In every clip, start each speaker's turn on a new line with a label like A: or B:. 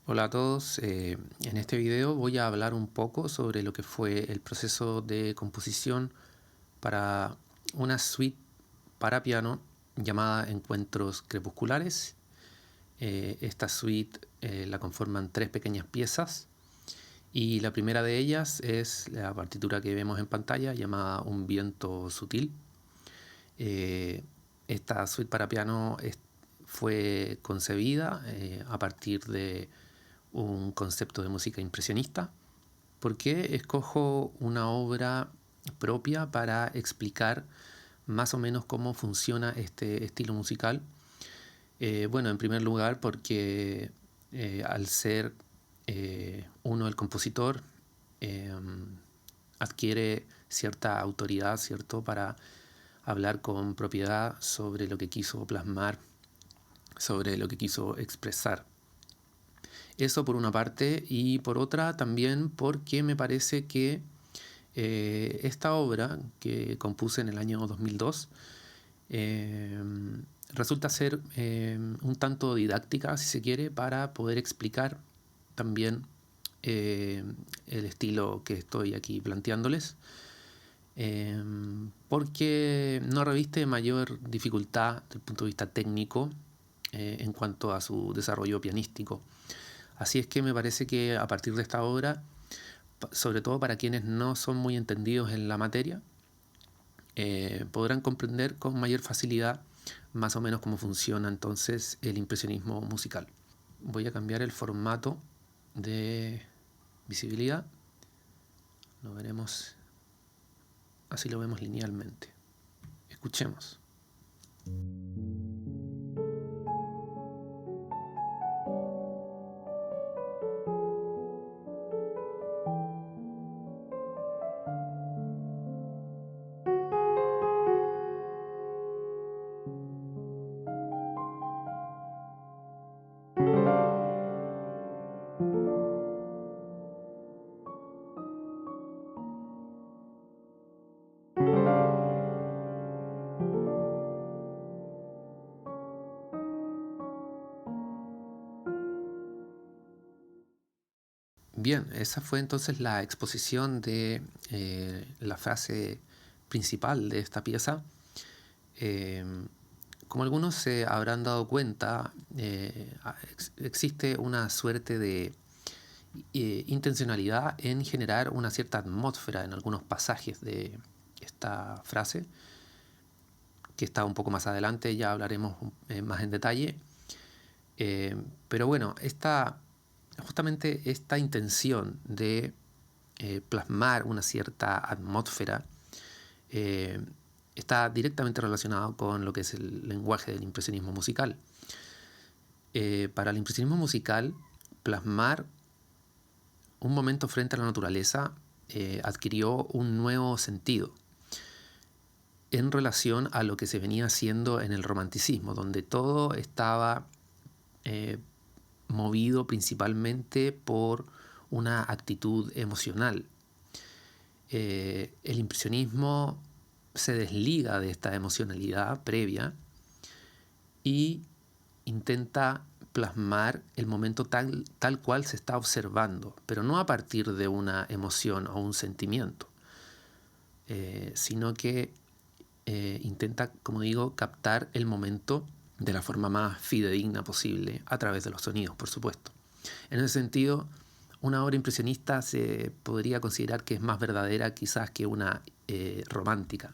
A: Hola a todos, en este video voy a hablar un poco sobre lo que fue el proceso de composición para una suite para piano llamada Encuentros Crepusculares. Esta suite la conforman tres pequeñas piezas y la primera de ellas es la partitura que vemos en pantalla llamada Un viento sutil. Esta suite para piano fue concebida a partir de un concepto de música impresionista. ¿Por qué escojo una obra propia para explicar más o menos cómo funciona este estilo musical? Bueno, en primer lugar porque al ser uno el compositor, adquiere cierta autoridad, ¿cierto?, para hablar con propiedad sobre lo que quiso plasmar, sobre lo que quiso expresar. Eso por una parte, y por otra también porque me parece que esta obra que compuse en el año 2002 resulta ser un tanto didáctica, si se quiere, para poder explicar también el estilo que estoy aquí planteándoles, porque no reviste mayor dificultad desde el punto de vista técnico en cuanto a su desarrollo pianístico. Así es que me parece que a partir de esta obra, sobre todo para quienes no son muy entendidos en la materia, podrán comprender con mayor facilidad más o menos cómo funciona entonces el impresionismo musical. Voy a cambiar el formato de visibilidad. Lo veremos, así lo vemos linealmente. Escuchemos. Bien, esa fue entonces la exposición de la frase principal de esta pieza. Como algunos se habrán dado cuenta, existe una suerte de intencionalidad en generar una cierta atmósfera en algunos pasajes de esta frase, que está un poco más adelante, ya hablaremos más en detalle. Pero bueno, justamente esta intención de plasmar una cierta atmósfera está directamente relacionado con lo que es el lenguaje del impresionismo musical. Para el impresionismo musical, plasmar un momento frente a la naturaleza adquirió un nuevo sentido en relación a lo que se venía haciendo en el romanticismo, donde todo estaba movido principalmente por una actitud emocional. El impresionismo se desliga de esta emocionalidad previa y intenta plasmar el momento tal cual se está observando, pero no a partir de una emoción o un sentimiento, sino que intenta, como digo, captar el momento de la forma más fidedigna posible a través de los sonidos, por supuesto. En ese sentido, una obra impresionista se podría considerar que es más verdadera quizás que una romántica,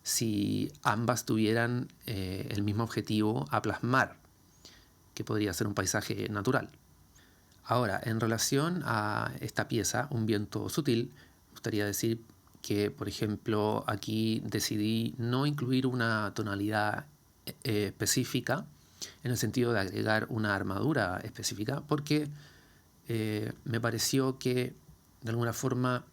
A: si ambas tuvieran el mismo objetivo a plasmar, que podría ser un paisaje natural. Ahora, en relación a esta pieza, Un viento sutil, me gustaría decir que, por ejemplo, aquí decidí no incluir una tonalidad específica, en el sentido de agregar una armadura específica, porque me pareció que de alguna forma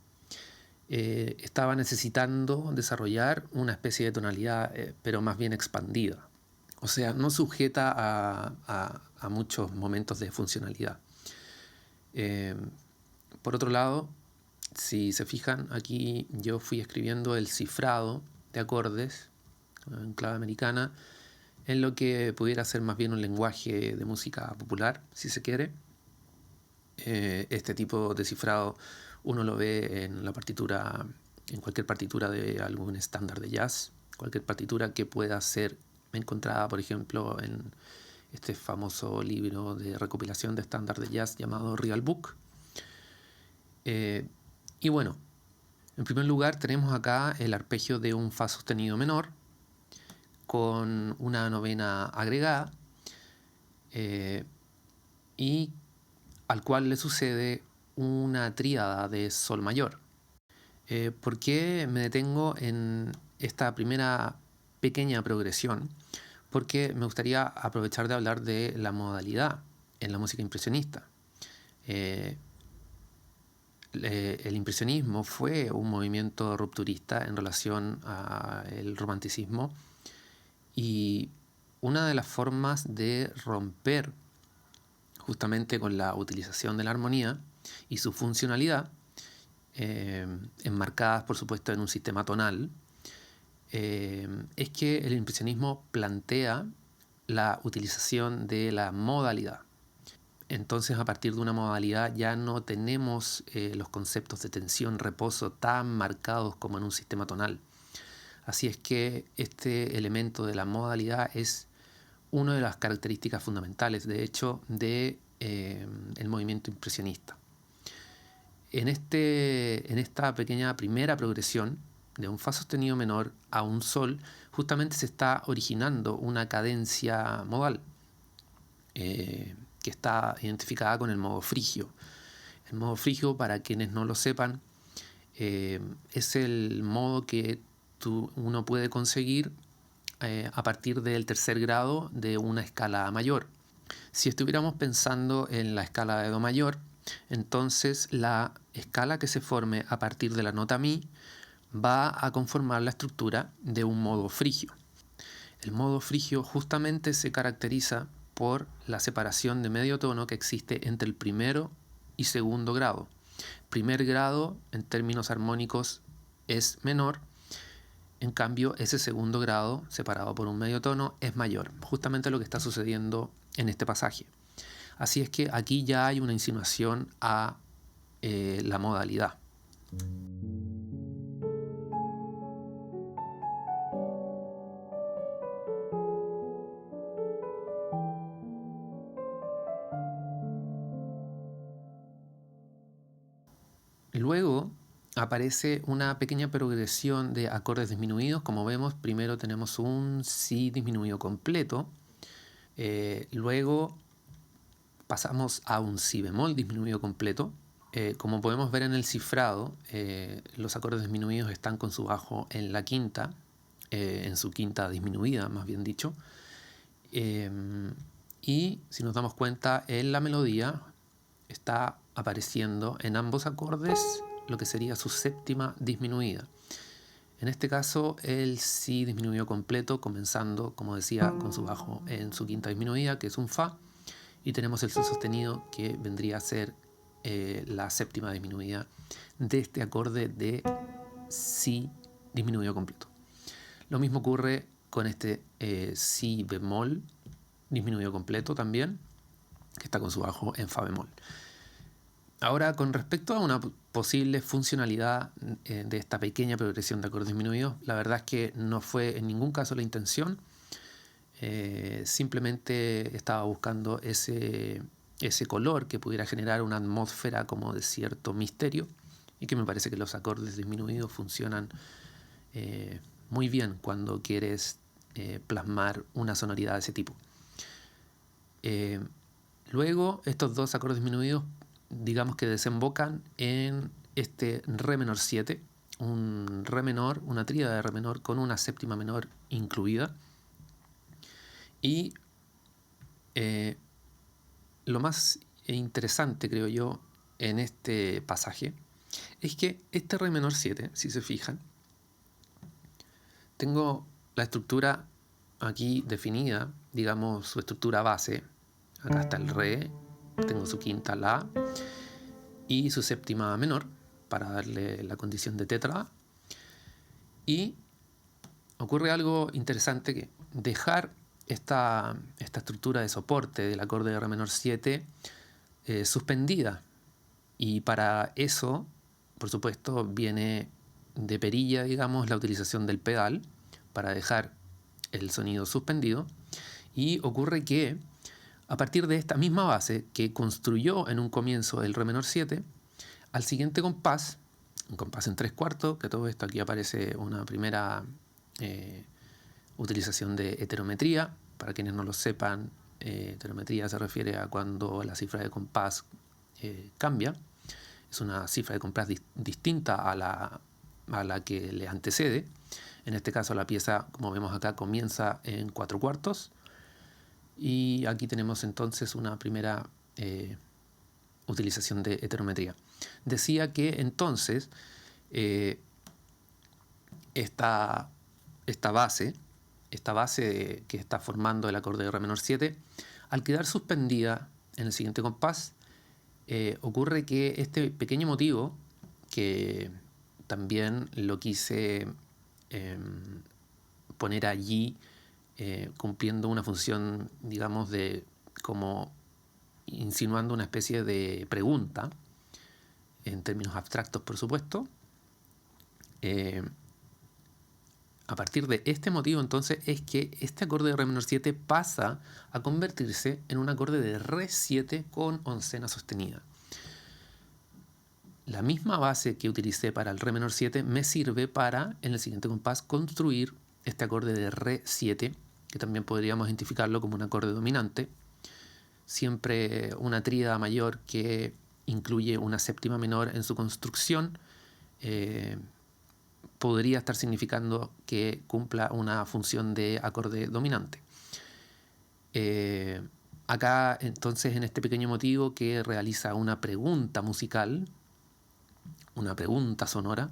A: estaba necesitando desarrollar una especie de tonalidad, pero más bien expandida. O sea, no sujeta a muchos momentos de funcionalidad. Por otro lado, si se fijan, aquí yo fui escribiendo el cifrado de acordes en clave americana, en lo que pudiera ser más bien un lenguaje de música popular, si se quiere. Este tipo de cifrado uno lo ve en la partitura, en cualquier partitura de algún estándar de jazz, cualquier partitura que pueda ser encontrada, por ejemplo, en este famoso libro de recopilación de estándar de jazz llamado Real Book. Y bueno, en primer lugar tenemos acá el arpegio de un fa sostenido menor con una novena agregada y al cual le sucede una tríada de sol mayor. ¿Por qué me detengo en esta primera pequeña progresión? Porque me gustaría aprovechar de hablar de la modalidad en la música impresionista. El impresionismo fue un movimiento rupturista en relación al romanticismo, y una de las formas de romper justamente con la utilización de la armonía y su funcionalidad, enmarcadas por supuesto en un sistema tonal, es que el impresionismo plantea la utilización de la modalidad. Entonces, a partir de una modalidad ya no tenemos los conceptos de tensión, reposo tan marcados como en un sistema tonal. Así es que este elemento de la modalidad es una de las características fundamentales, de hecho, de el movimiento impresionista. En esta pequeña primera progresión de un fa sostenido menor a un sol, justamente se está originando una cadencia modal que está identificada con el modo frigio. El modo frigio, para quienes no lo sepan, es el modo que uno puede conseguir a partir del tercer grado de una escala mayor. Si estuviéramos pensando en la escala de do mayor, entonces la escala que se forme a partir de la nota mi va a conformar la estructura de un modo frigio. El modo frigio justamente se caracteriza por la separación de medio tono que existe entre el primero y segundo grado. Primer grado, en términos armónicos, es menor. En cambio, ese segundo grado, separado por un medio tono, es mayor. Justamente lo que está sucediendo en este pasaje. Así es que aquí ya hay una insinuación a la modalidad. Luego aparece una pequeña progresión de acordes disminuidos. Como vemos, primero tenemos un si disminuido completo, luego pasamos a un si bemol disminuido completo. Como podemos ver en el cifrado, los acordes disminuidos están con su bajo en la quinta, en su quinta disminuida, más bien dicho. Y si nos damos cuenta, en la melodía está apareciendo en ambos acordes lo que sería su séptima disminuida. En este caso, el si disminuido completo, comenzando, como decía, con su bajo en su quinta disminuida, que es un fa, y tenemos el sol sostenido, que vendría a ser la séptima disminuida de este acorde de si disminuido completo. Lo mismo ocurre con este si bemol disminuido completo también, que está con su bajo en fa bemol. Ahora, con respecto a una posible funcionalidad de esta pequeña progresión de acordes disminuidos, la verdad es que no fue en ningún caso la intención. Simplemente estaba buscando ese color que pudiera generar una atmósfera como de cierto misterio, y que me parece que los acordes disminuidos funcionan muy bien cuando quieres plasmar una sonoridad de ese tipo. Luego, estos dos acordes disminuidos, digamos que desembocan en este re menor 7, un re menor, una tríada de re menor con una séptima menor incluida. Y lo más interesante, creo yo, en este pasaje es que este re menor 7, si se fijan, tengo la estructura aquí definida, digamos su estructura base. Acá está el re, tengo su quinta la y su séptima menor para darle la condición de tetra. Y ocurre algo interesante, que dejar esta estructura de soporte del acorde de re menor 7 suspendida Y para eso, por supuesto, viene de perilla, digamos, la utilización del pedal para dejar el sonido suspendido. Y ocurre que a partir de esta misma base que construyó en un comienzo el re menor 7, al siguiente compás, un compás en 3/4, que todo esto aquí aparece una primera utilización de heterometría. Para quienes no lo sepan, heterometría se refiere a cuando la cifra de compás cambia. Es una cifra de compás distinta a la que le antecede. En este caso la pieza, como vemos acá, comienza en 4/4. Y aquí tenemos entonces una primera utilización de heterometría. Decía que entonces esta base que está formando el acorde de re menor 7, al quedar suspendida en el siguiente compás, ocurre que este pequeño motivo, que también lo quise poner allí cumpliendo una función, digamos, de como insinuando una especie de pregunta, en términos abstractos, por supuesto. A partir de este motivo, entonces, es que este acorde de re menor 7 pasa a convertirse en un acorde de re 7 con oncena sostenida. La misma base que utilicé para el re menor 7 me sirve para, en el siguiente compás, construir este acorde de re 7, que también podríamos identificarlo como un acorde dominante. Siempre una tríada mayor que incluye una séptima menor en su construcción podría estar significando que cumpla una función de acorde dominante. Acá entonces, en este pequeño motivo que realiza una pregunta musical, una pregunta sonora,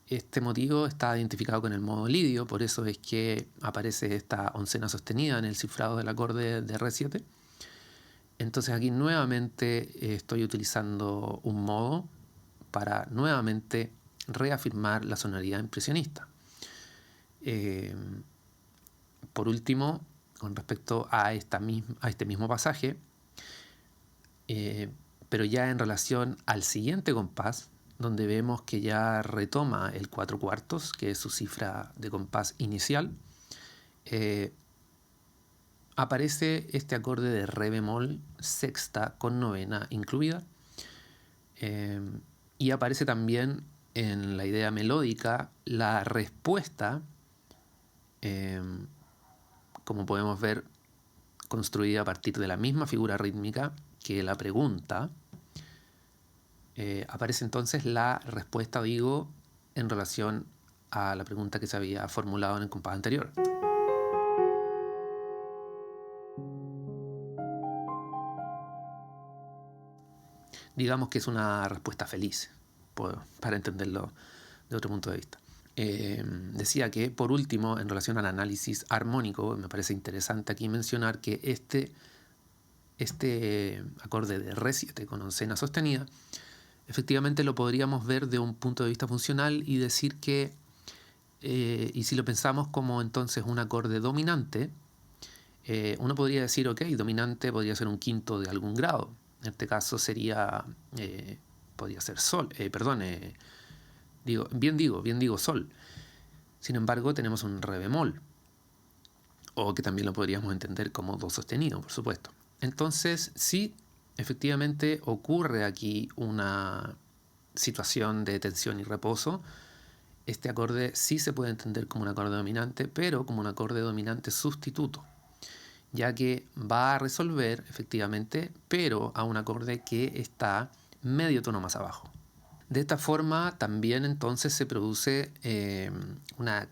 A: este motivo está identificado con el modo lidio, por eso es que aparece esta oncena sostenida en el cifrado del acorde de re 7. Entonces aquí nuevamente estoy utilizando un modo para nuevamente reafirmar la sonoridad impresionista. Por último, con respecto a este mismo pasaje, pero ya en relación al siguiente compás, donde vemos que ya retoma el 4/4, que es su cifra de compás inicial, aparece este acorde de re bemol sexta con novena incluida, y aparece también en la idea melódica la respuesta, como podemos ver, construida a partir de la misma figura rítmica que la pregunta. Aparece entonces la respuesta, digo, en relación a la pregunta que se había formulado en el compás anterior. Digamos que es una respuesta feliz, para entenderlo de otro punto de vista. Decía que, por último, en relación al análisis armónico, me parece interesante aquí mencionar que este acorde de re 7 con oncena sostenida, efectivamente lo podríamos ver de un punto de vista funcional y decir que, y si lo pensamos como entonces un acorde dominante, uno podría decir, ok, dominante podría ser un quinto de algún grado. En este caso sería, podría ser sol, bien digo sol. Sin embargo, tenemos un re bemol, o que también lo podríamos entender como do sostenido, por supuesto. Entonces, sí, efectivamente ocurre aquí una situación de tensión y reposo. Este acorde sí se puede entender como un acorde dominante, pero como un acorde dominante sustituto, ya que va a resolver efectivamente, pero a un acorde que está medio tono más abajo. De esta forma también entonces se produce una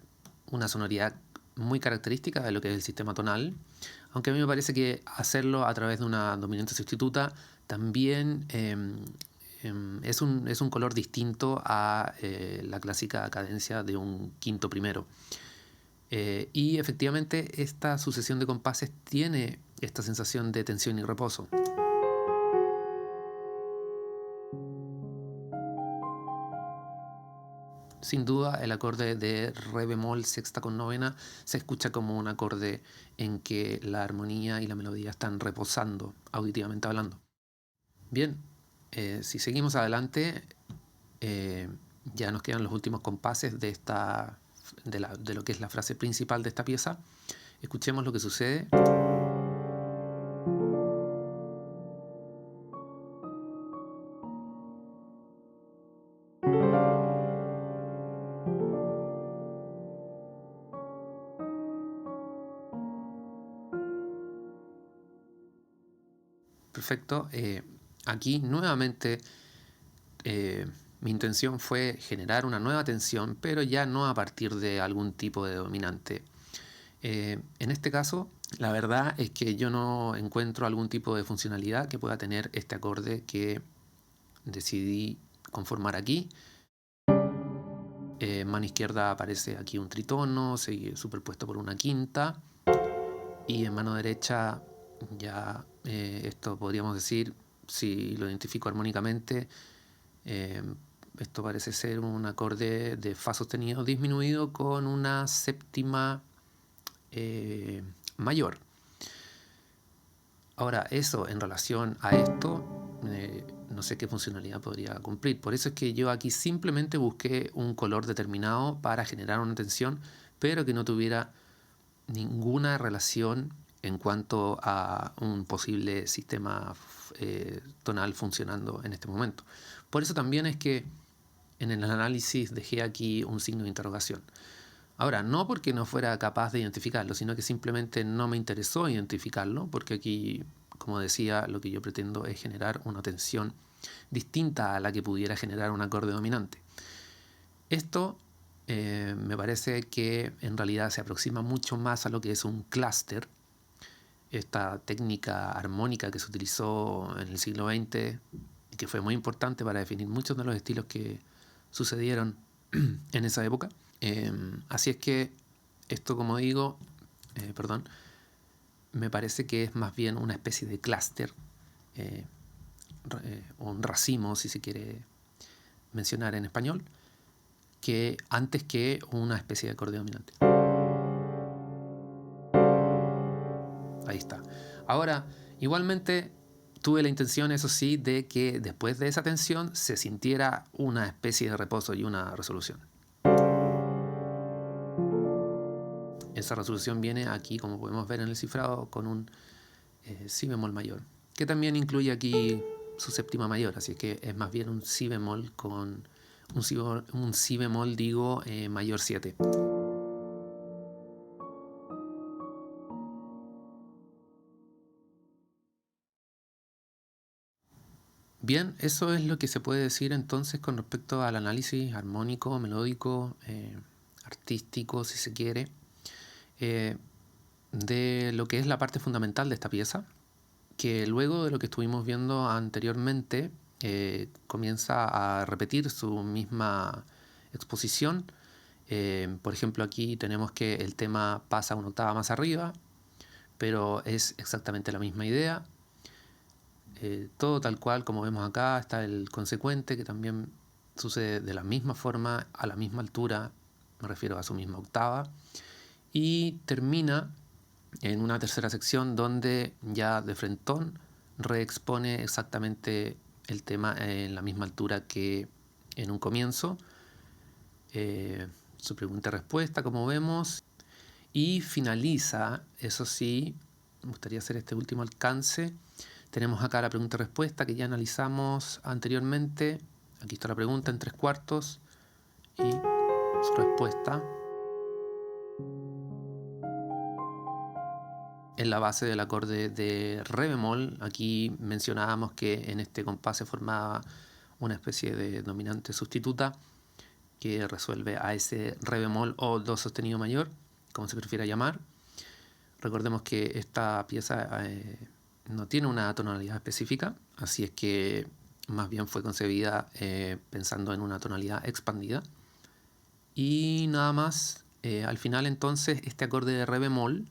A: sonoridad muy característica de lo que es el sistema tonal, aunque a mí me parece que hacerlo a través de una dominante sustituta también es un color distinto a la clásica cadencia de un quinto primero. Y efectivamente esta sucesión de compases tiene esta sensación de tensión y reposo. Sin duda el acorde de re bemol sexta con novena se escucha como un acorde en que la armonía y la melodía están reposando, auditivamente hablando. Bien, Si seguimos adelante, ya nos quedan los últimos compases de lo que es la frase principal de esta pieza. Escuchemos lo que sucede. Perfecto. Aquí nuevamente mi intención fue generar una nueva tensión, pero ya no a partir de algún tipo de dominante. En este caso, la verdad es que yo no encuentro algún tipo de funcionalidad que pueda tener este acorde que decidí conformar aquí. En mano izquierda aparece aquí un tritono, superpuesto por una quinta. Y en mano derecha ya esto podríamos decir, si lo identifico armónicamente, esto parece ser un acorde de fa sostenido disminuido con una séptima mayor. Ahora, eso en relación a esto, no sé qué funcionalidad podría cumplir. Por eso es que yo aquí simplemente busqué un color determinado para generar una tensión, pero que no tuviera ninguna relación en cuanto a un posible sistema tonal funcionando en este momento. Por eso también es que en el análisis dejé aquí un signo de interrogación. Ahora, no porque no fuera capaz de identificarlo, sino que simplemente no me interesó identificarlo, porque aquí, como decía, lo que yo pretendo es generar una tensión distinta a la que pudiera generar un acorde dominante. Esto me parece que en realidad se aproxima mucho más a lo que es un clúster, esta técnica armónica que se utilizó en el siglo XX y que fue muy importante para definir muchos de los estilos que sucedieron en esa época. Así es que esto, como digo, me parece que es más bien una especie de clúster, o un racimo, si se quiere mencionar en español, que antes que una especie de acorde dominante. Ahí está. Ahora, igualmente tuve la intención, eso sí, de que después de esa tensión se sintiera una especie de reposo y una resolución. Esa resolución viene aquí, como podemos ver en el cifrado, con un si bemol mayor, que también incluye aquí su séptima mayor, así que es más bien un si bemol con un si bemol, digo, mayor 7. Bien, eso es lo que se puede decir entonces con respecto al análisis armónico, melódico, artístico, si se quiere, de lo que es la parte fundamental de esta pieza, que luego de lo que estuvimos viendo anteriormente comienza a repetir su misma exposición. Por ejemplo, aquí tenemos que el tema pasa una octava más arriba, pero es exactamente la misma idea. Todo tal cual como vemos acá. Está el consecuente, que también sucede de la misma forma, a la misma altura, me refiero a su misma octava, y termina en una tercera sección donde ya de frentón reexpone exactamente el tema en la misma altura que en un comienzo. Su pregunta y respuesta, como vemos, y finaliza, eso sí, me gustaría hacer este último alcance. Tenemos acá la pregunta y respuesta que ya analizamos anteriormente. Aquí está la pregunta en 3/4 y su respuesta en la base del acorde de re bemol. Aquí mencionábamos que en este compás se formaba una especie de dominante sustituta que resuelve a ese re bemol o do sostenido mayor, como se prefiera llamar. Recordemos que esta pieza no tiene una tonalidad específica, así es que más bien fue concebida pensando en una tonalidad expandida. Y nada más, al final entonces este acorde de re bemol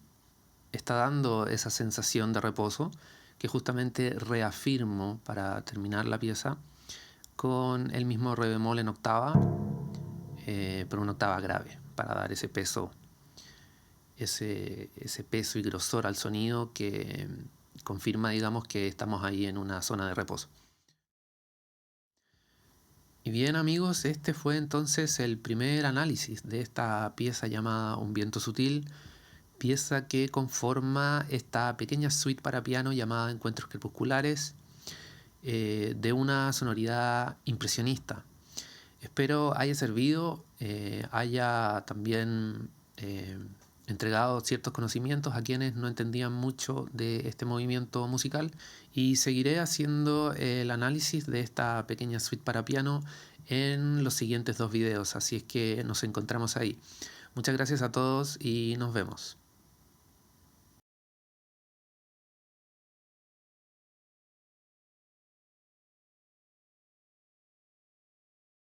A: está dando esa sensación de reposo que justamente reafirmo para terminar la pieza con el mismo re bemol en octava, pero una octava grave, para dar ese peso, ese peso y grosor al sonido que confirma, digamos, que estamos ahí en una zona de reposo. Y bien amigos, este fue entonces el primer análisis de esta pieza llamada Un viento sutil, pieza que conforma esta pequeña suite para piano llamada Encuentros crepusculares, de una sonoridad impresionista. Espero haya servido, haya también entregado ciertos conocimientos a quienes no entendían mucho de este movimiento musical, y seguiré haciendo el análisis de esta pequeña suite para piano en los siguientes 2 videos, así es que nos encontramos ahí. Muchas gracias a todos y nos vemos.